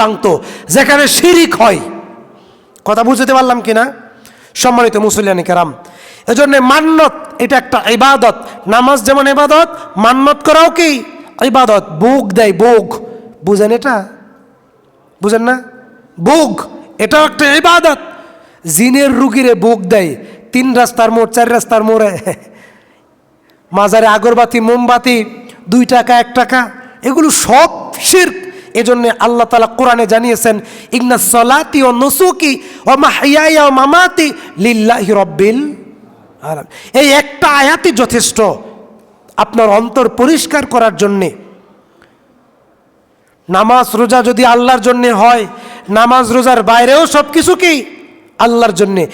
সিদ্ধান্ত যেখানে শিরিক হয়। কথা বুঝতে পারলাম কিনা সম্মানিত মুসল্লিয়ানে কেরাম? এজন্য মান্নত এটা একটা ইবাদত। নামাজ যেমন ইবাদত, মান্নত করাও কি ইবাদত। বুক দেয়, বুক, বুঝেন এটা? বুঝেন না? বুক এটাও একটা ইবাদত। জিনের রুগীরে বুক দেয় 3 রাস্তার মোড় 4 রাস্তার মোড়ে, মাজারে আগরবাতি মোমবাতি 2 টাকা 1 টাকা, এগুলো সব শিরক। এজন্য আল্লাহ তাআলা কোরআনে জানিয়েছেন, ইন্নাস সালাতি ওয়া নুসুকি ওয়া মাহইয়ায়া ওয়া মামাতি লিল্লাহি রাব্বিল আলামিন। এই একটা আয়াতই যথেষ্ট আপনার অন্তর পরিষ্কার করার জন্যে। নামাজ রোজা যদি আল্লাহর জন্যে হয়, নামাজ রোজার বাইরেও সব কিছু কি আল্লাহর জন্যে।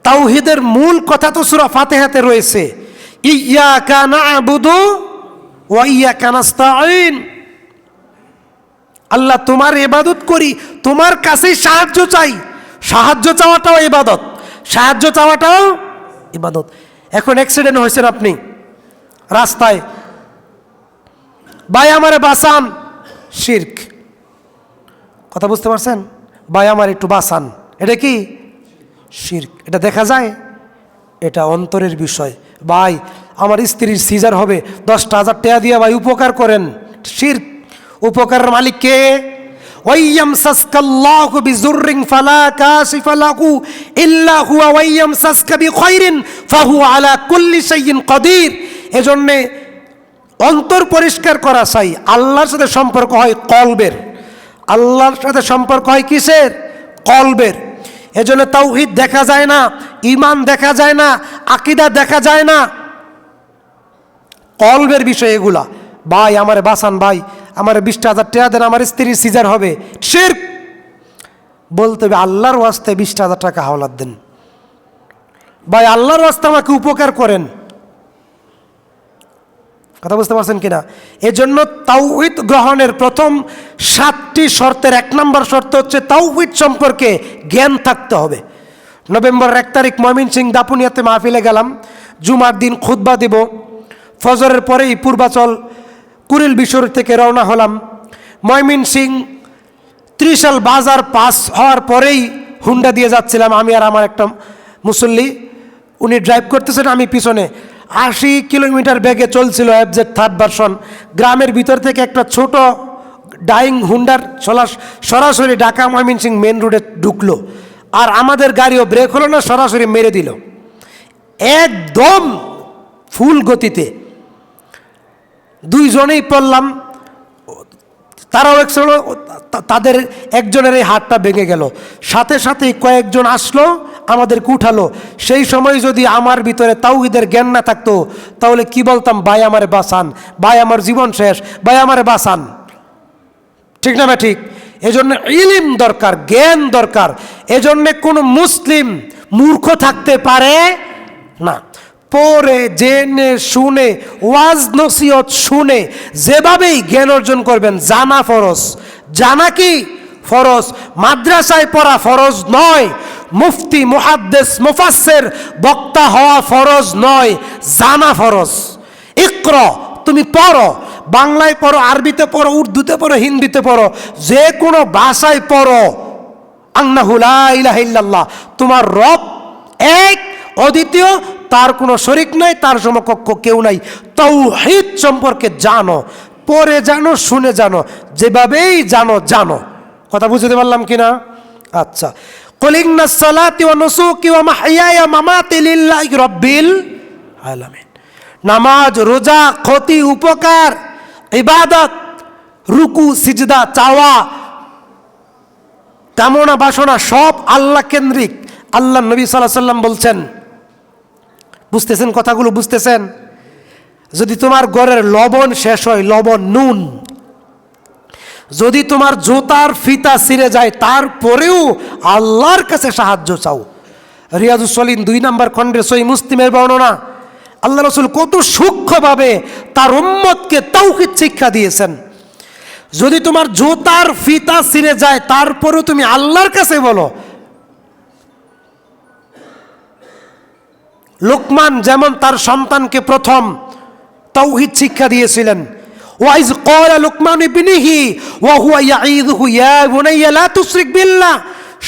তাওহীদের মূল কথা তো সূরা ফাতিহাতে রয়েছে, ইয়্যাকা না'বুদু ওয়া ইয়্যাকা নাস্তাঈন। আল্লাহ তোমার ইবাদত করি, তোমার কাছেই সাহায্য চাই। সাহায্য চাওয়াটাও ইবাদত, সাহায্য চাওয়াটাও ইবাদত। এখন অ্যাক্সিডেন্ট হয়েছেন আপনি রাস্তায়, ভাই আমারে বাঁচান, শিরক। কথা বুঝতে পারছেন? ভাই আমার একটু বাঁচান, এটা কি শিরক। এটা দেখা যায়, এটা অন্তরের বিষয়। ভাই আমার স্ত্রীর সিজার হবে, 10,000 টাকা দিয়ে ভাই উপকার করেন, শিরক। উপকারের মালিক কে? ওয়াইয়ামসাসকাল্লাহু বিযুররিন ফালা কাশিফা লাহু ইল্লা হুয়া ওয়াইয়ামসাসকা বিখাইরিন ফাহুয়া আলা কুল্লি শাইইন কাদির। এজন্য অন্তর পরিষ্কার করা চাই। আল্লাহর সাথে সম্পর্ক হয় কলবের। আল্লাহর সাথে সম্পর্ক হয় কিসের? কলবের। এজন্য তাওহীদ দেখা যায় না, ঈমান দেখা যায় না, আকীদা দেখা যায় না, কলবের বিষয় এগুলা। ভাই আমারে বাঁচান, ভাই আমার 20,000 টাকা দেন, আমার স্ত্রীর সিজার হবে, শিরক। বলতে হবে আল্লাহর ওয়াস্তে 20,000 টাকা হাওলাত দেন, ভাই আল্লাহর ওয়াস্তে আমাকে উপকার করেন। কথা বুঝতে পারছেন কিনা? এজন্য তাওহীদ গ্রহণের প্রথম 7টি শর্তের 1 নম্বর শর্ত হচ্ছে তাওহীদ সম্পর্কে জ্ঞান থাকতে হবে। নভেম্বর 1 তারিখ ময়মনসিংহ দাপুনিয়াতে মাহফিলে গেলাম, জুমার দিন খুতবা দিব। ফজরের পরেই পূর্বাচল কুড়িল বিশ্বর থেকে রওনা হলাম। ময়মনসিংহ ত্রিশাল বাজার পাস হওয়ার পরেই হুন্ডা দিয়ে যাচ্ছিলাম, আমি আর আমার একটা মুসল্লি। উনি ড্রাইভ করতেছেন, আমি পিছনে। 80 কিলোমিটার বেগে চলছিল এফজেড 3rd ভার্সন। গ্রামের ভিতর থেকে একটা ছোট ডাইং হুন্ডার সরাসরি ঢাকা ময়মনসিংহ মেন রোডে ঢুকলো, আর আমাদের গাড়িও ব্রেক হলো না, সরাসরি মেরে দিল একদম ফুল গতিতে। 2 জনেই পড়লাম, তারাও একসাথে, তাদের একজনের এই হাতটা ভেঙে গেল। সাথে সাথেই কয়েকজন আসলো, আমাদেরকে উঠালো। সেই সময় যদি আমার ভিতরে তাওহীদের জ্ঞান না থাকতো, তাহলে কি বলতাম? ভাই আমারে বাঁচান, ভাই আমার জীবন শেষ, ভাই আমারে বাঁচান। ঠিক না? ঠিক। এজন্য ইলম দরকার, জ্ঞান দরকার। এজন্য কোনো মুসলিম মূর্খ থাকতে পারে না। পড়ে জেনে শুনে ওয়াজ নসিহত শুনে যেভাবেই জ্ঞান অর্জন করবেন, জানা ফরজ। জানা কি ফরজ? মাদ্রাসায় পড়া ফরজ নয়, মুফতি মুহাদ্দিস মুফাসসির বক্তা হওয়া ফরজ নয়, জানা ফরজ। ইকরা, তুমি পড়ো, বাংলায় পড়ো, আরবিতে পড়ো, উর্দুতে পড়ো, হিন্দিতে পড়ো, যে কোনো ভাষায় পড়ো। আন্নাহু লা ইলাহা ইল্লাল্লাহ, তোমার রব এক, অদ্বিতীয়, তার কোনো শরীক নাই, তার সমকক্ষ কেউ নাই। তাওহীদ সম্পর্কে জানো, পড়ে জানো, শুনে জানো, যেভাবেই জানো জানো। কথা বুঝতে পারলাম কিনা? আচ্ছা, কুল ইন্নাস সালাতি ওয়া নুসুকি ওয়া মাহইয়ায়া ওয়া মামাতি লিল্লাহি রাব্বিল আলামিন। নামাজ, রোজা, ক্ষতি, উপকার, ইবাদত, রুকু, সিজদা, চাওয়া, কামনা বাসনা সব আল্লাহ কেন্দ্রিক। আল্লাহ নবী সাল্লাল্লাহু আলাইহি সাল্লাম বলছেন, বুঝতেছেন কথাগুলো? বুঝতেছেন? যদি তোমার ঘরের লবণ শেষ হয়, লবণ নুন, যদি তোমার জুতার ফিতা ছিঁড়ে যায়, তারপরেও আল্লাহর কাছে সাহায্য চাও। রিয়াজুস সালিহিন 2 নম্বর খণ্ডের সহিহ মুসলিমের বর্ণনা। আল্লাহ রাসূল কত সূক্ষ্মভাবে তার উম্মতকে তাওহীদ শিক্ষা দিয়েছেন। যদি তোমার জুতার ফিতা ছিঁড়ে যায়, তারপরেও তুমি আল্লাহর কাছে বলো। লোকমান যেমন তার সন্তানকে প্রথম তাওহীদ শিক্ষা দিয়েছিলেন, ওয়াইজ ক্বালা লুকমান ইবনিহি ওয়া হুয়া ইয়াঈযুহু ইয়া বুনাইয়া লা তুশরিক বিল্লাহ।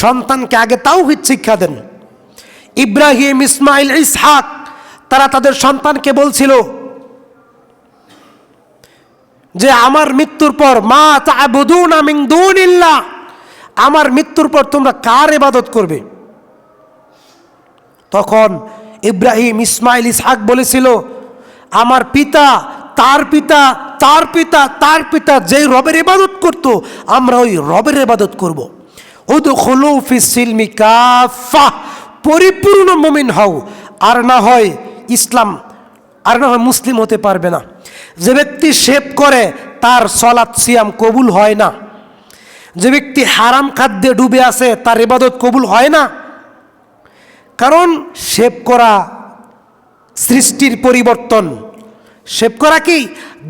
সন্তানকে আগে তাওহীদ শিক্ষা দেন। ইব্রাহিম, ইসমাইল, ইসহাক তারা তাদের সন্তানকে বলছিল যে আমার মৃত্যুর পর মা তা'বুদুনা মিন দুনিল্লাহ, আমার মৃত্যুর পর তোমরা কার ইবাদত করবে? তখন ইব্রাহিম, ইসমাইল, ইসহাক বলেছিল আমার পিতা, তার পিতা, তার পিতা, তার পিতা যেই রবের ইবাদত করত আমরা ওই রবের ইবাদত করব। উদখুলু ফিস সিলমি কাফা, পরিপূর্ণ মুমিন হও, আর না হয় ইসলাম, আর না হয় মুসলিম হতে পারবে না। যে ব্যক্তি শেভ করে তার সালাত সিয়াম কবুল হয় না। যে ব্যক্তি হারাম খাদ্যে ডুবে আছে তার ইবাদত কবুল হয় না। কারণ শেভ করা সৃষ্টির পরিবর্তন। শেভ করা কি?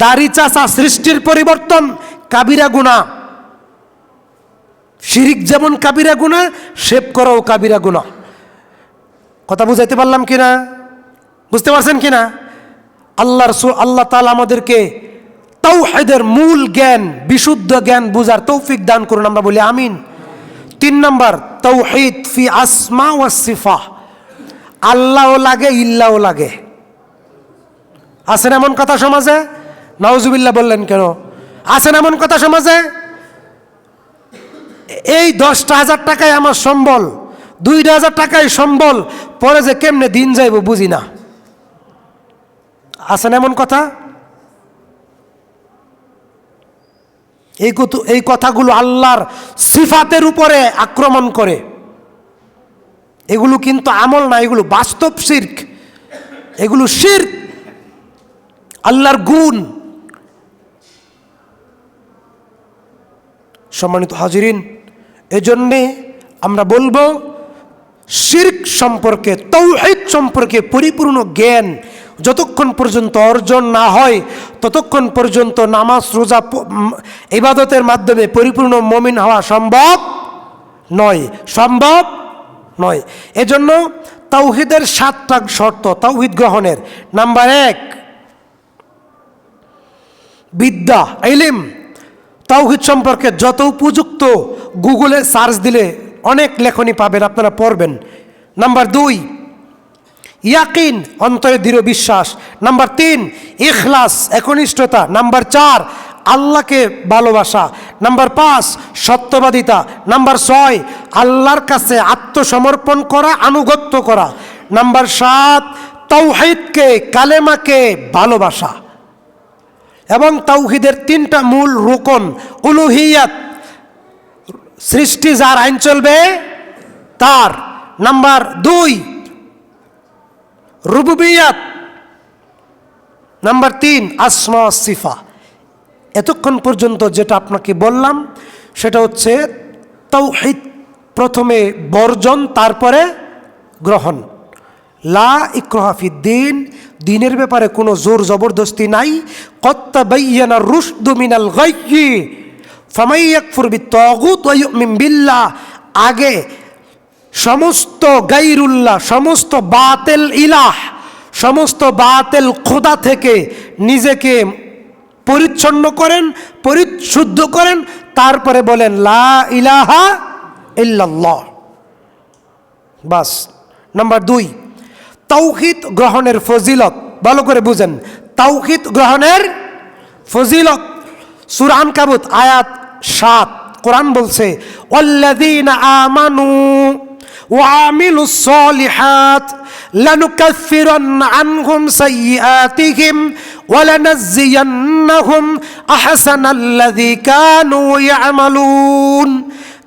দাড়ি চাচা সৃষ্টির পরিবর্তন, কাবিরা গুনাহ। শিরিক যেমন কাবিরা গুনাহ, শেভ করাও কাবিরা গুনাহ। কথা বুঝাইতে পারলাম কিনা? বুঝতে পারছেন কিনা? আল্লাহ তাআলা আমাদেরকে তাওহীদের মূল জ্ঞান, বিশুদ্ধ জ্ঞান বুঝার তৌফিক দান করুন, আমরা বলি আমিন। 3 নাম্বার, তাওহীদ ফি আসমা ওয়াস সিফাহ। আল্লাহও লাগে, ইল্লাহও লাগে। আছেন এমন কথা সমাজে? নাউজুবিল্লাহ বললেন কেন? আছেন এমন কথা সমাজে? এই 10,000 টাকায় আমার সম্বল, 2,000 টাকায় সম্বল, পরে যে কেমনে দিন যাইব বুঝি না। আছেন এমন কথা? এই কথাগুলো আল্লাহর সিফাতের উপরে আক্রমণ করে। এগুলো কিন্তু আমল না, এগুলো বাস্তব শিরক, এগুলো শিরক, আল্লাহর গুণ। সম্মানিত হাজিরিন, এজন্যে আমরা বলবো শিরক সম্পর্কে, তাওহীদ সম্পর্কে পরিপূর্ণ জ্ঞান যতক্ষণ পর্যন্ত অর্জন না হয় ততক্ষণ পর্যন্ত নামাজ, রোজা, ইবাদতের মাধ্যমে পরিপূর্ণ মুমিন হওয়া সম্ভব নয়, সম্ভব নয়। এজন্য তাওহীদের 7টা শর্ত তাওহীদ গ্রহণের। নাম্বার 1, বিদ্যা, ইলম। তাওহীদ সম্পর্কে যত উপযুক্ত গুগলে সার্চ দিলে অনেক লেখনী পাবেন, আপনারা পড়বেন। নাম্বার 2, ইয়াকিন, অন্তরে দৃঢ় বিশ্বাস। নাম্বার 3, ইখলাস, একনিষ্ঠতা। নাম্বার 4, আল্লাহকে ভালোবাসা। নাম্বার 5, সত্যবাদিতা। নাম্বার 6, আল্লাহর কাছে আত্মসমর্পণ করা, আনুগত্য করা। নাম্বার 7, তাওহীদকে, কালেমাকে ভালোবাসা। এবং তাওহীদের 3টা মূল রুকন। উলুহিয়াত, সৃষ্টি যার আইন চলবে তার। নাম্বার 2, রুবুবিয়াত। নাম্বার 3, আসমা ওয়াস সিফা। এতক্ষণ পর্যন্ত যেটা আপনাকে বললাম সেটা হচ্ছে তাওহীদ প্রথমে বর্জন, তারপরে গ্রহণ। লা ইকরাহা ফিদ্দীন, দিনের ব্যাপারে কোনো জোর জবরদস্তি নাই। ক্বাদ তাবায়্যানা রুশদু মিনাল গায়্যি ফামান ইয়াকফুর বিত্তাগুত ওয়া ইউমিন বিল্লাহ। আগে সমস্ত গায়রুল্লাহ, সমস্ত বাতিল ইলাহ, সমস্ত বাতিল খোদা থেকে নিজেকে পরিচ্ছন্ন করেন, পরিশুদ্ধ করেন, তারপরে বলেন লা ইলাহা ইল্লাল্লাহ। বাস। নাম্বার 2, তাওহীদ গ্রহণের ফজিলত। ভালো করে বুঝেন তাওহীদ গ্রহণের ফজিলত। সূরা আনকাবুত আয়াত 7, কোরআন বলছে ওয়াল্লাযীনা আমানু ওয়া আমিলুস সালিহাত লানুকাফিরান্না আনহুম সাইয়্যাতিহিম ওয়া লানাজ্জিয়ান্নাহুম আহসানাল্লাযী কানু ইয়ামালুন।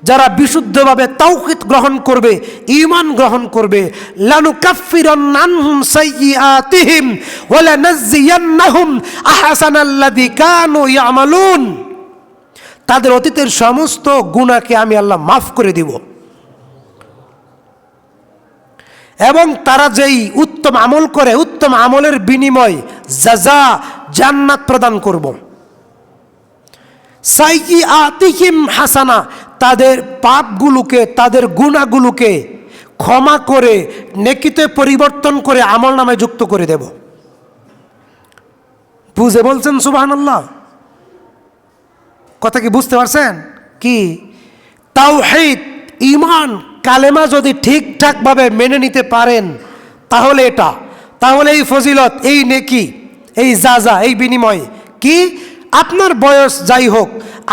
যারা বিশুদ্ধভাবে তাওহীদ গ্রহণ করবে, ঈমান গ্রহণ করবে, লানুকাফিরান্না আনহুম সাইয়্যাতিহিম ওয়া লানাজ্জিয়ান্নাহুম আহসানাল্লাযী কানু ইয়ামালুন। তাদের অতীতের সমস্ত গুনাহকে আমি আল্লাহ মাফ করে দিব এবং তারা যেই উত্তম আমল করে উত্তম আমলের বিনিময় জাযা, জান্নাত প্রদান করব। সাইয়্যাতিহিম হাসানা, তাদের পাপগুলোকে, তাদের গুনাহগুলোকে ক্ষমা করে নেকিতে পরিবর্তন করে আমল নামে যুক্ত করে দেব। বুঝে বলছেন সুবহানাল্লাহ? কথা কি বুঝতে পারছেন? কি তাওহীদ, ঈমান, কালেমা যদি ঠিকঠাকভাবে মেনে নিতে পারেন তাহলে এটা, তাহলে এই ফজিলত, এই নেকি, এই যাজা, এই বিনিময় কি, আপনার বয়স যাই হোক,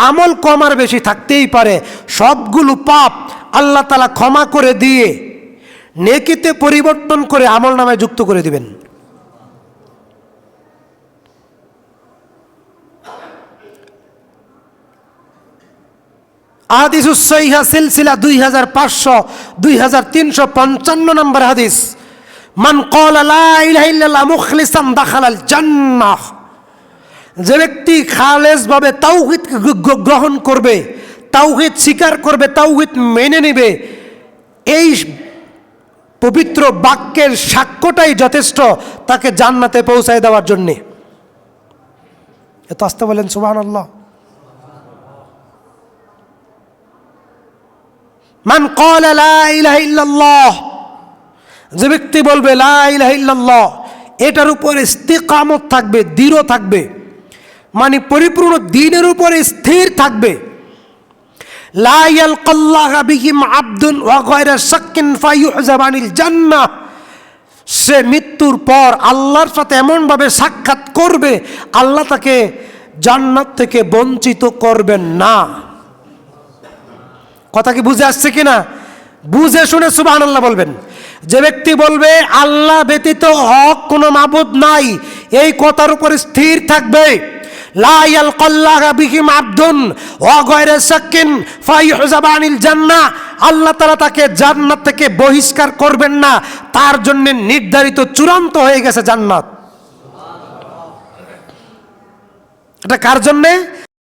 আমল কম আর বেশি থাকতেই পারে, সবগুলো পাপ আল্লাহ তাআলা ক্ষমা করে দিয়ে নেকিতে পরিবর্তন করে আমল নামায় যুক্ত করে দিবেন। হাদিসুস সহিহা সিলসিলা 2355 নম্বর হাদিস, মান ক্বালা লা ইলাহা ইল্লাল্লাহ মুখলিসান দাখালাল জান্নাহ, যে ব্যক্তি খালেসভাবে তাওহীদ গ্রহণ করবে, তাওহীদ স্বীকার করবে, তাওহীদ মেনে নেবে, এই পবিত্র বাক্যের সাক্ষ্যটাই যথেষ্ট তাকে জান্নাতে পৌঁছায় দেওয়ার জন্যে। এত আস্তে বলেন সুবহানাল্লাহ। মান ক্বালা লা ইলাহা ইল্লাল্লাহ, যে ব্যক্তি বলবে লা ইলাহা ইল্লাল্লাহ, এটার উপরে ইস্তিকামত থাকবে, দৃঢ় থাকবে, মানে পরিপূর্ণ দ্বীনের উপরে স্থির থাকবে। লা ইয়ালকাল্লাহ বিহিম আবদুন ওয়া গায়রা শাক্কিন ফায়ুহজাব আনিল জান্নাহ, সে মৃত্যুর পর আল্লাহর সাথে এমনভাবে সাক্ষাৎ করবে আল্লাহ তাকে জান্নাত থেকে বঞ্চিত করবেন না। কথা কি বুঝে আসছে কিনা? বুঝে শুনে সুবহানাল্লাহ বলবেন। যে ব্যক্তি বলবে আল্লাহ ব্যতীত হক কোনো মাবুদ নাই, এই কথার উপর স্থির থাকবে, লা ইয়ালকাল্লাহ বিহিম আবদুন ওয়া গায়রা শাক্কিন ফায়ুহজাব আনিল জান্নাহ, আল্লাহ তাআলা তাকে জান্নাত থেকে বহিষ্কার করবেন না, তার জন্য নির্ধারিত চূড়ান্ত হয়ে গেছে জান্নাত। এটা কার জন্যে?